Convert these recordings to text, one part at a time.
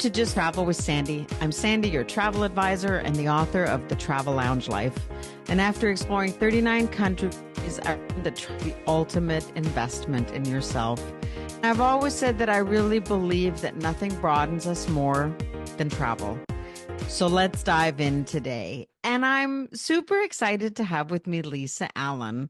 to Just Travel with Sandy. I'm Sandy, your travel advisor and the author of The Travel Lounge Life. And after exploring 39 countries, I found the ultimate investment in yourself. I've always said that I really believe that nothing broadens us more than travel. So let's dive in today. And I'm super excited to have with me Lisa Allen.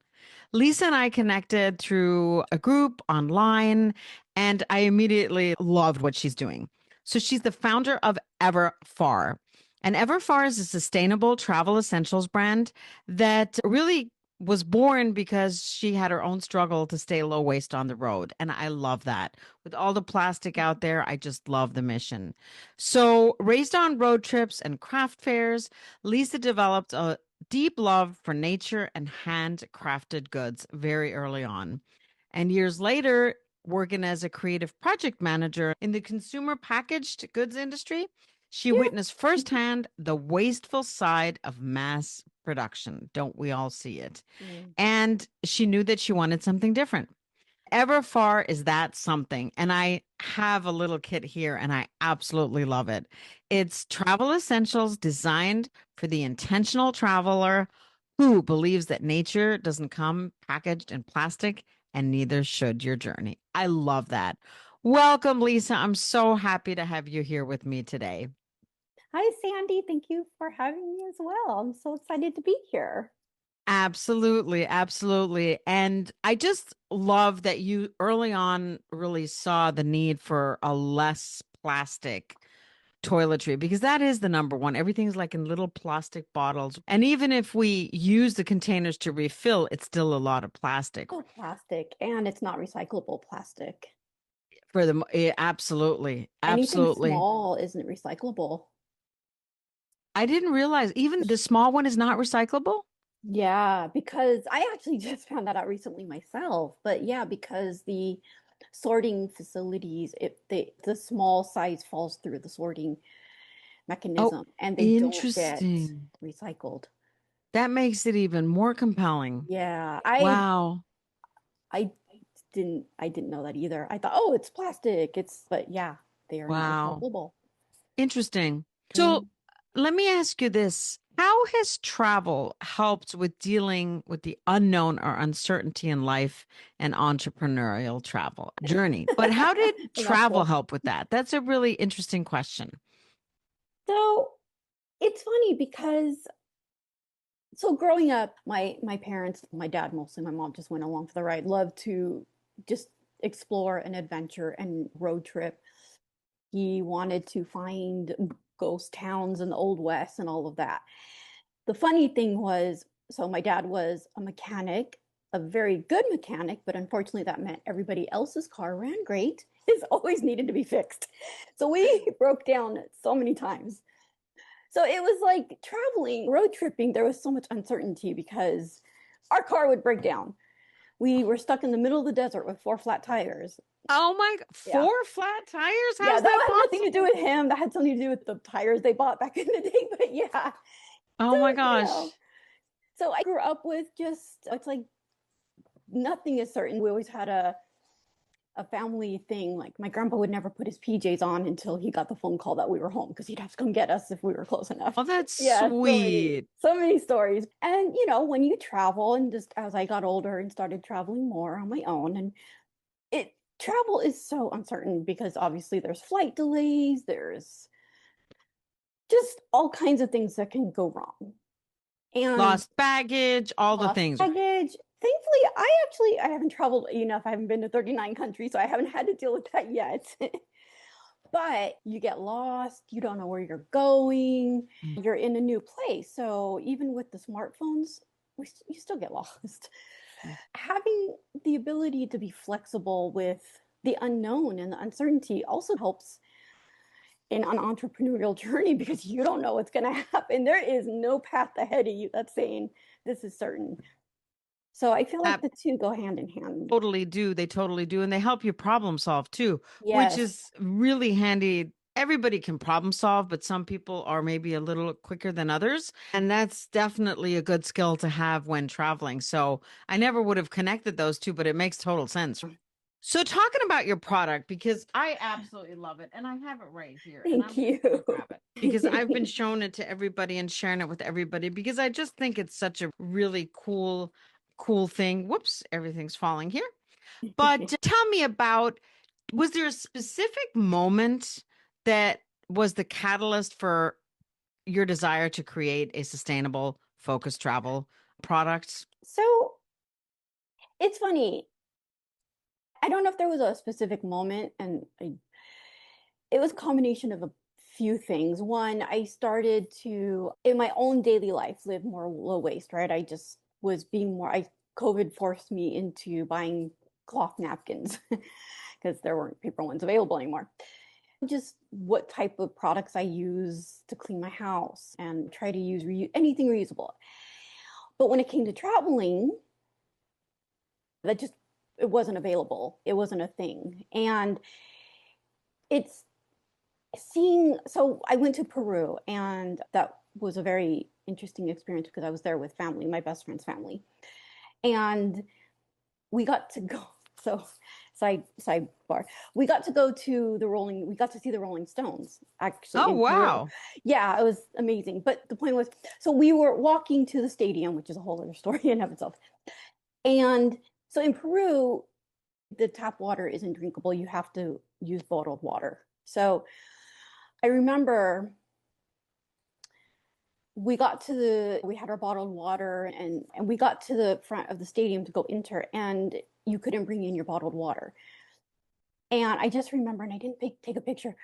Lisa and I connected through a group online, and I immediately loved what she's doing. So she's the founder of EverFar. And EverFar is a sustainable travel essentials brand that really was born because she had her own struggle to stay low waste on the road. And I love that. With all the plastic out there, I just love the mission. So, raised on road trips and craft fairs, Lisa developed a deep love for nature and handcrafted goods very early on. And years later, working as a creative project manager in the consumer packaged goods industry, she Yeah. witnessed firsthand the wasteful side of mass production. Don't we all see it? Mm. And she knew that she wanted something different. EverFar is that something. And I have a little kit here and I absolutely love it. It's travel essentials designed for the intentional traveler who believes that nature doesn't come packaged in plastic and neither should your journey. I love that. Welcome, Lisa. I'm so happy to have you here with me today. Hi, Sandy. Thank you for having me as well. I'm so excited to be here. Absolutely, absolutely. And I just love that you early on really saw the need for a less plastic toiletry because that is the number one. Everything's like in little plastic bottles. And even if we use the containers to refill, it's still a lot of plastic Oh, plastic, and it's not recyclable plastic. for them. Absolutely, Anything absolutely. small isn't recyclable. I didn't realize even the small one is not recyclable. Yeah, because I actually just found that out recently myself. But yeah, because the sorting facilities, the small size falls through the sorting Oh, mechanism and they don't get interesting. recycled. That makes it even more compelling. Yeah, I Wow. I I didn't know that either. I thought, oh, it's plastic. But yeah, they are not Wow. recyclable. Interesting. So Mm. let me ask you this. How has travel helped with dealing with the unknown or uncertainty in life and entrepreneurial travel journey? But how did A travel mouthful. help with that? That's a really interesting question. So it's funny because growing up, my parents, my dad mostly, my mom just went along for the ride, loved to just explore and adventure and road trip. He wanted to find ghost towns in the old west and all of that. The funny thing was, so my dad was a mechanic, a very good mechanic, but unfortunately that meant everybody else's car ran great. His always needed to be fixed. So we broke down so many times. So it was like traveling, road tripping, there was so much uncertainty because our car would break down. We were stuck in the middle of the desert with four flat tires. Oh my, Yeah. four flat tires? Yeah, How's that that had nothing to do possible? with him. That had something to do with the tires they bought back in the day. But yeah. So, Oh my you gosh. know, so I grew up with just, it's like nothing is certain. We always had a family thing. Like my grandpa would never put his PJs on until he got the phone call that we were home because he'd have to come get us if we were close enough. Oh, that's Yeah, sweet. so many stories. And when you travel, and just as I got older and started traveling more on my own, and it travel is so uncertain because obviously there's flight delays, there's just all kinds of things that can go wrong. And Lost baggage, all the lost things. baggage. Thankfully, I haven't traveled enough. I haven't been to 39 countries, so I haven't had to deal with that yet. But you get lost, you don't know where you're going, you're in a new place. So even with the smartphones, you still get lost. Having the ability to be flexible with the unknown and the uncertainty also helps in an entrepreneurial journey because you don't know what's going to happen. There is no path ahead of you that's saying this is certain. So I feel like the two go hand in hand. Totally do. They totally do. And they help you problem solve too, which Yes. is really handy. Everybody can problem solve, but some people are maybe a little quicker than others. And that's definitely a good skill to have when traveling. So I never would have connected those two, but it makes total sense. So talking about your product, because I absolutely love it and I have it right here and Thank I'm just going to grab you. it because I've been showing it to everybody and sharing it with everybody because I just think it's such a really cool thing. Whoops, everything's falling here. But tell me about, was there a specific moment that was the catalyst for your desire to create a sustainable focused travel product? So it's funny. I don't know if there was a specific moment, and it was a combination of a few things. One, I started to, in my own daily life, live more low waste, right? I just was being more, COVID forced me into buying cloth napkins because there weren't paper ones available anymore. Just what type of products I use to clean my house and try to use anything reusable. But when it came to traveling, that just, it wasn't available. It wasn't a thing. And it's seeing, so I went to Peru, and that was a very interesting experience because I was there with family, my best friend's family. And we got to go, so sidebar, we got to go to we got to see the Rolling Stones actually Oh, in Peru. wow. Yeah, it was amazing. But the point was, so we were walking to the stadium, which is a whole other story in of itself. And so in Peru, the tap water isn't drinkable. You have to use bottled water. So I remember we had our bottled water, and we got to the front of the stadium to go enter, and you couldn't bring in your bottled water. And I just remember, and I didn't take a picture,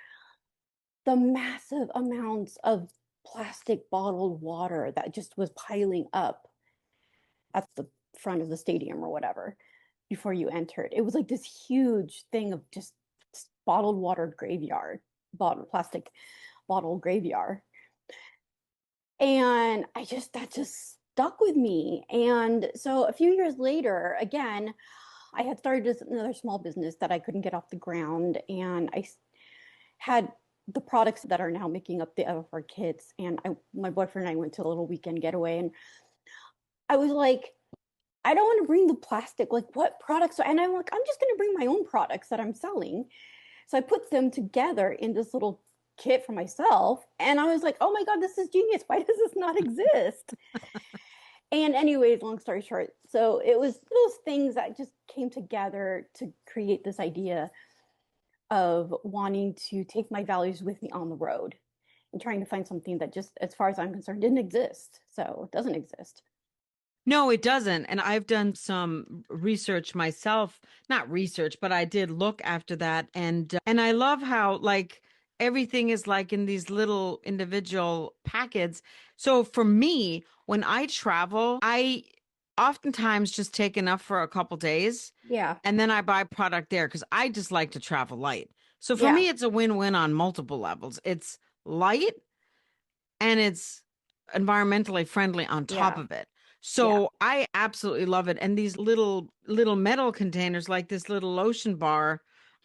the massive amounts of plastic bottled water that just was piling up at the front of the stadium or whatever before you entered. It was like this huge thing of just bottled water graveyard, bottled plastic bottle graveyard. And that just stuck with me. And so a few years later, again, I had started another small business that I couldn't get off the ground. And I had the products that are now making up the EverFar kits. And my boyfriend and I went to a little weekend getaway. And I was like, I don't want to bring the plastic. Like, what products? And I'm like, I'm just going to bring my own products that I'm selling. So I put them together in this little kit for myself. And I was like, oh my God, this is genius. Why does this not exist? And anyways, long story short, so it was those things that just came together to create this idea of wanting to take my values with me on the road and trying to find something that just, as far as I'm concerned, didn't exist. So it doesn't exist. No, it doesn't. And I've done some research myself, not research, but I did look after that. And I love how like everything is like in these little individual packets. So for me, when I travel, I oftentimes just take enough for a couple days Yeah. and then I buy product there because I just like to travel light. So for Yeah. me, it's a win-win on multiple levels. It's light and it's environmentally friendly on top Yeah. of it. Yeah. So I absolutely love it. And these little metal containers, like this little lotion bar,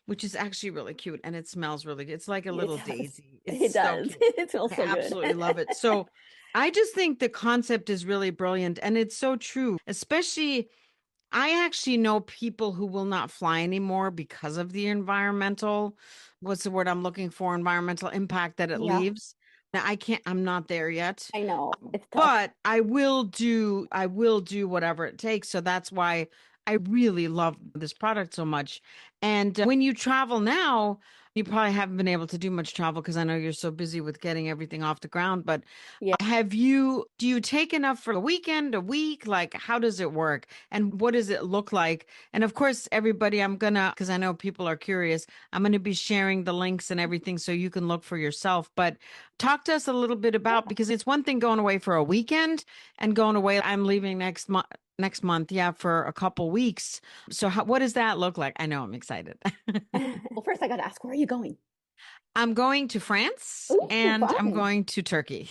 which is actually really cute and it smells really good. It's like a It little does. daisy. It's It so does. cute. It smells I so good. absolutely love it. So I just think the concept is really brilliant and it's so true, especially I actually know people who will not fly anymore because of the environmental, what's the word I'm looking for? Environmental impact that it Yeah. leaves. Now I can't, I'm not there yet, I know. It's tough. but I will do whatever it takes. So that's why I really love this product so much. And when you travel now, you probably haven't been able to do much travel because I know you're so busy with getting everything off the ground, but Yeah. do you take enough for a weekend, a week? Like, how does it work? And what does it look like? And of course, everybody, because I know people are curious, I'm going to be sharing the links and everything so you can look for yourself. But talk to us a little bit about, Yeah. because it's one thing going away for a weekend and going away. I'm leaving next month, yeah, for a couple weeks. So what does that look like? I know I'm excited. Well, first I got to ask, where are you going? I'm going to France Ooh, and I'm fun. going to Turkey.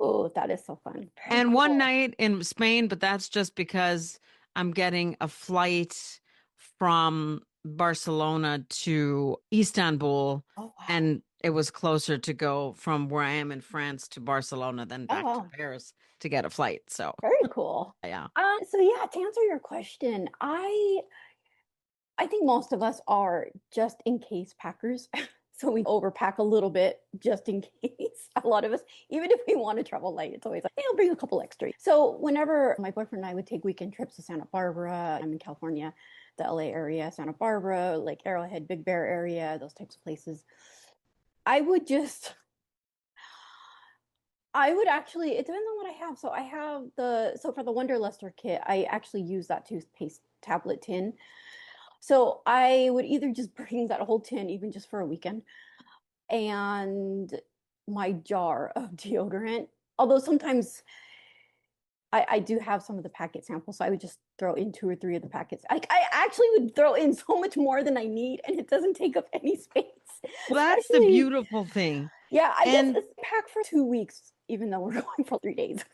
Ooh, that is so fun. Very And one cool. night in Spain, but that's just because I'm getting a flight from Barcelona to Istanbul, Oh, wow. and it was closer to go from where I am in France to Barcelona than Oh, back to wow. Paris to get a flight. So, Very cool. yeah. So yeah, to answer your question, I think most of us are just in case packers. So we overpack a little bit just in case. A lot of us, even if we want to travel light, it's always like, hey, I'll bring a couple extra. So whenever my boyfriend and I would take weekend trips to Santa Barbara, I'm in California, the LA area, Santa Barbara, like Arrowhead, Big Bear area, those types of places. I would just, I would actually, it depends on what I have. So I have so for the Wonder Luster kit, I actually use that toothpaste tablet tin. So I would either just bring that whole tin, even just for a weekend, and my jar of deodorant. Although sometimes I do have some of the packet samples, so I would just throw in 2 or 3 of the packets. I actually would throw in so much more than I need, and it doesn't take up any space. Well, that's the Especially, beautiful thing. yeah, I guess And it's packed for 2 weeks, even though we're going for 3 days.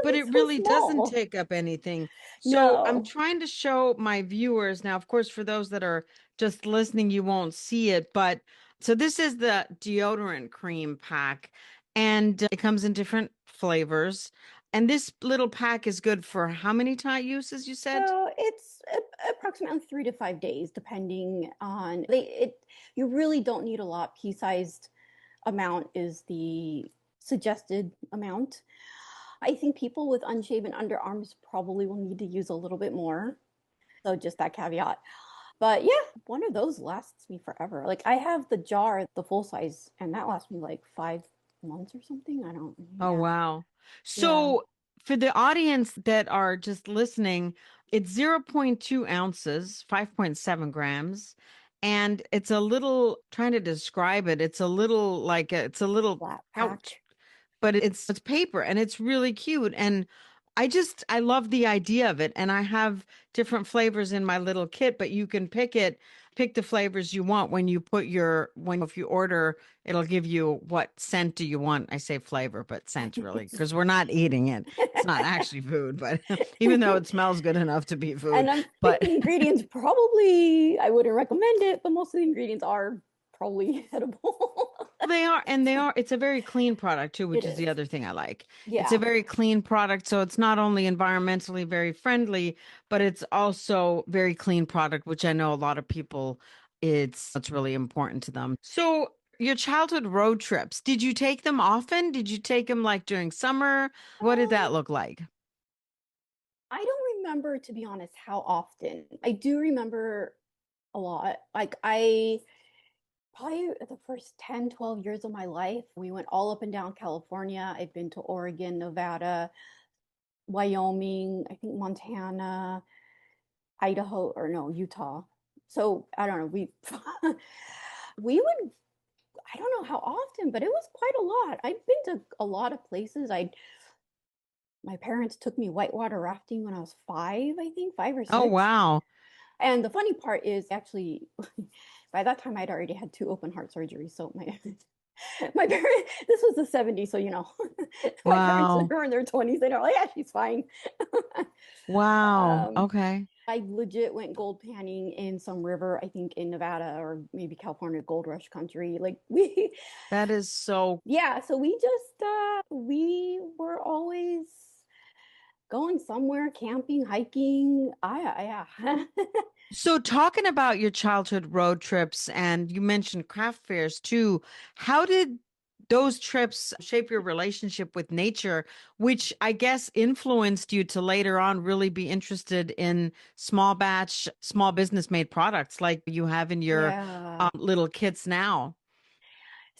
but It's it so really doesn't small. take up anything. So I'm No. trying to show my viewers now, of course, for those that are just listening, you won't see it, but so this is the deodorant cream pack, and it comes in different flavors. And this little pack is good for how many time uses, you said? So it's approximately 3 to 5 days, depending on it. You really don't need a lot. Pea-sized amount is the suggested amount. I think people with unshaven underarms probably will need to use a little bit more. So just that caveat. But yeah, one of those lasts me forever. Like I have the jar, the full size, and that lasts me like 5 months or something. I don't, Oh, yeah. wow. Yeah. So for the audience that are just listening, it's zero point 0.2 ounces, 5.7 grams. And it's a little, trying to describe it, it's a little like it's a little Flat pouch, pack. but it's paper and it's really cute. And I love the idea of it. And I have different flavors in my little kit, but you can pick the flavors you want when you put when if you order, it'll give you what scent do you want. I say flavor, but scent really, because we're not eating it. It's not actually food, but even though it smells good enough to be food, And I think but the ingredients probably, I wouldn't recommend it, but most of the ingredients are probably edible. they are, and they are, it's a very clean product too, It which is is. the other thing I like. It's a Yeah. very clean product. So it's not only environmentally very friendly, but it's also very clean product, which I know a lot of people, it's really important to them. So your childhood road trips, did you take them often? Did you take them like during summer? What did that Um, look like? I don't remember, to be honest, how often. I do remember a lot. Like I probably the first 10, 12 years of my life, we went all up and down California. I've been to Oregon, Nevada, Wyoming, I think Montana, Idaho, or no, Utah. So I don't know. We we would, I don't know how often, but it was quite a lot. I'd been to a lot of places. I My parents took me whitewater rafting when I was 5, I think, 5 or 6. Oh, wow. And the funny part is actually, by that time I'd already had 2 open heart surgeries. So my parents, this was the 70s, so my parents Wow. were in their 20s. They don't like, yeah, she's fine. Wow. um, Okay. I legit went gold panning in some river, I think in Nevada or maybe California, gold rush country. Like That is so. yeah, so we just we were always going somewhere, camping, hiking. Yeah. So, talking about your childhood road trips, and you mentioned craft fairs too, how did those trips shape your relationship with nature, which I guess influenced you to later on really be interested in small batch, small business made products like you have in your Yeah. little kits now?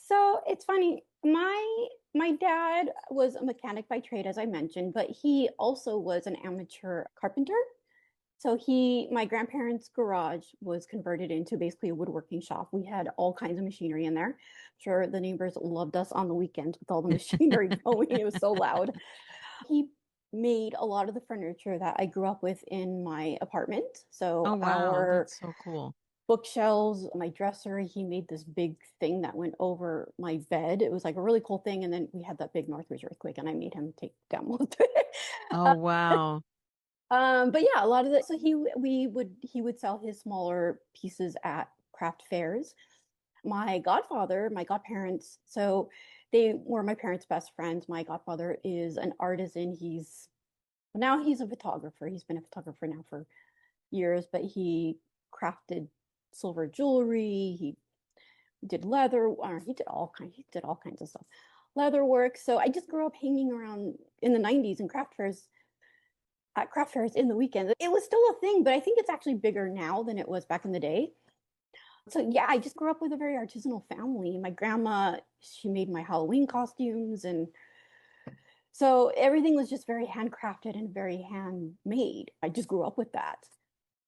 So it's funny. My dad was a mechanic by trade, as I mentioned, but he also was an amateur carpenter. So my grandparents' garage was converted into basically a woodworking shop. We had all kinds of machinery in there. I'm sure the neighbors loved us on the weekends with all the machinery going. It was so loud. He made a lot of the furniture that I grew up with in my apartment. Oh, So wow. our That's so cool. bookshelves, my dresser, he made this big thing that went over my bed. It was like a really cool thing. And then we had that big Northridge earthquake, and I made him take down most of it. Oh, wow. But yeah, a lot of the so he would sell his smaller pieces at craft fairs. My godfather, my godparents, so they were my parents' best friends. My godfather is an artisan. Now he's a photographer. He's been a photographer now for years, but he crafted silver jewelry. He did leather, or he did all kinds of stuff. Leather work. So I just grew up hanging around in the 90s and craft fairs at craft fairs in the weekend. It was still a thing, but I think it's actually bigger now than it was back in the day. So yeah, I just grew up with a very artisanal family. My grandma, she made my Halloween costumes, and so everything was just very handcrafted and very handmade. I just grew up with that.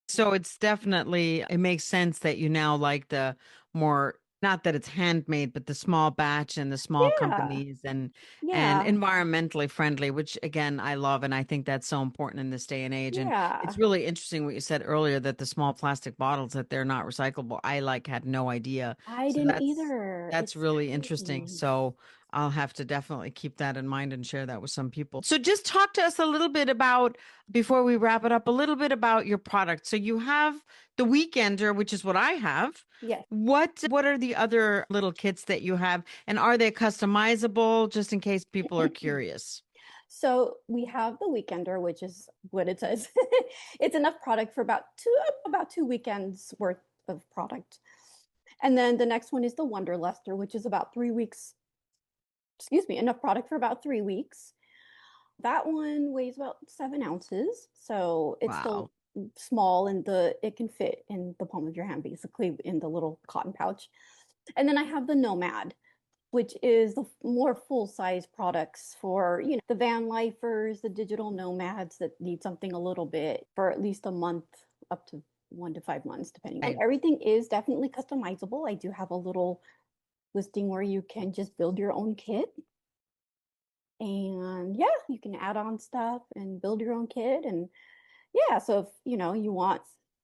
So it's definitely, it makes sense that you now like the more, not that it's handmade, but the small batch and the small Yeah, companies and yeah, environmentally friendly, which again I love, and I think that's so important in this day and age. And it's yeah. really interesting what you said earlier that the small plastic bottles that they're not recyclable. I like had no idea. I So didn't either. that's It's really interesting. crazy. So I'll have to definitely keep that in mind and share that with some people. So just talk to us a little bit about, before we wrap it up, a little bit about your product. So you have the Weekender, which is what I have. Yes. What are the other little kits that you have, and are they customizable just in case people are curious? So we have the Weekender, which is what it says. It's enough product for about two weekends worth of product. And then the next one is the Wonderluster, which is about 3 weeks, excuse me, enough product for about 3 weeks. That one weighs about 7 ounces. So it's Wow. still small and it can fit in the palm of your hand, basically in the little cotton pouch. And then I have the Nomad, which is the more full-size products for, the van lifers, the digital nomads that need something a little bit for at least a month, up to 1 to 5 months, depending. And Right. everything is definitely customizable. I do have a little listing where you can just build your own kit. And yeah, you can add on stuff and build your own kit. And yeah, so if you want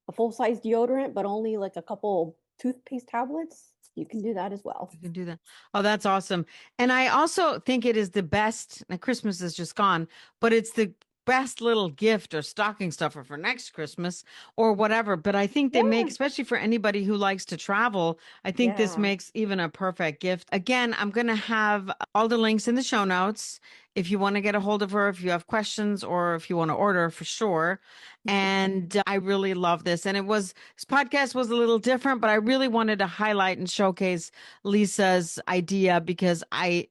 a full-size deodorant, but only like a couple toothpaste tablets, you can do that as well. You can do that. Oh, that's awesome. And I also think it is the best. Now, Christmas is just gone, but it's the best little gift or stocking stuffer for next Christmas or whatever. But I think they make, Yeah, especially for anybody who likes to travel, I think this yeah. makes even a perfect gift. Again, I'm going to have all the links in the show notes if you want to get a hold of her, if you have questions, or if you want to order for sure. And I really love this. And this podcast was a little different, but I really wanted to highlight and showcase Lisa's idea because I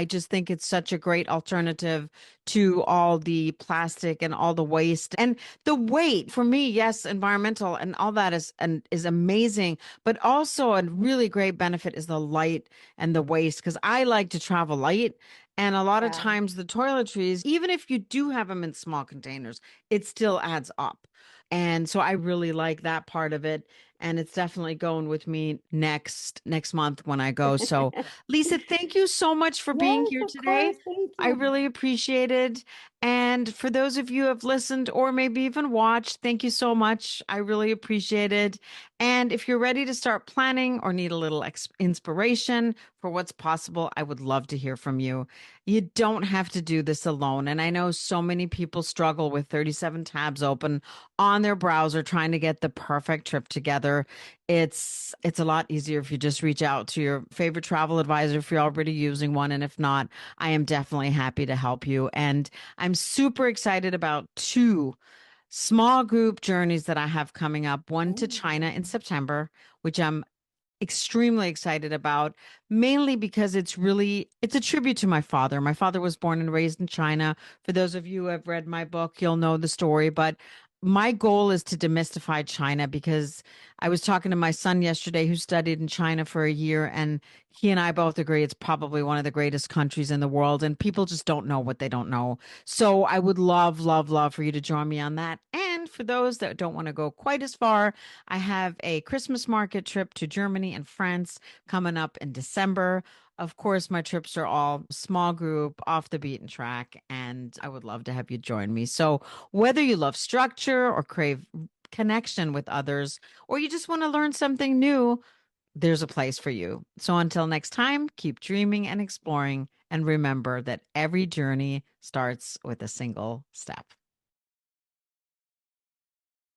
just think it's such a great alternative to all the plastic and all the waste and the weight. For me, yes, environmental and all that is amazing, but also a really great benefit is the light and the waste because I like to travel light. And a lot of Yeah. times the toiletries, even if you do have them in small containers, it still adds up. And so I really like that part of it. And it's definitely going with me next month when I go. So Lisa, thank you so much for being Yes, here of course. today. Thank I you. really appreciate it. And for those of you who have listened or maybe even watched, thank you so much. I really appreciate it. And if you're ready to start planning or need a little inspiration for what's possible, I would love to hear from you. You don't have to do this alone. And I know so many people struggle with 37 tabs open on their browser trying to get the perfect trip together. It's a lot easier if you just reach out to your favorite travel advisor if you're already using one, and if not, I am definitely happy to help you. And I'm super excited about two small group journeys that I have coming up, one to China Oh, in September, which I'm extremely excited about, mainly because it's a tribute to my father. My father was born and raised in China. For those of you who have read my book, you'll know the story, but my goal is to demystify China because I was talking to my son yesterday who studied in China for a year, and he and I both agree it's probably one of the greatest countries in the world, and people just don't know what they don't know. So I would love, love, love for you to join me on that. And for those that don't want to go quite as far, I have a Christmas market trip to Germany and France coming up in December. Of course, my trips are all small group, off the beaten track, and I would love to have you join me. So, whether you love structure or crave connection with others, or you just want to learn something new, there's a place for you. So, until next time, keep dreaming and exploring, and remember that every journey starts with a single step.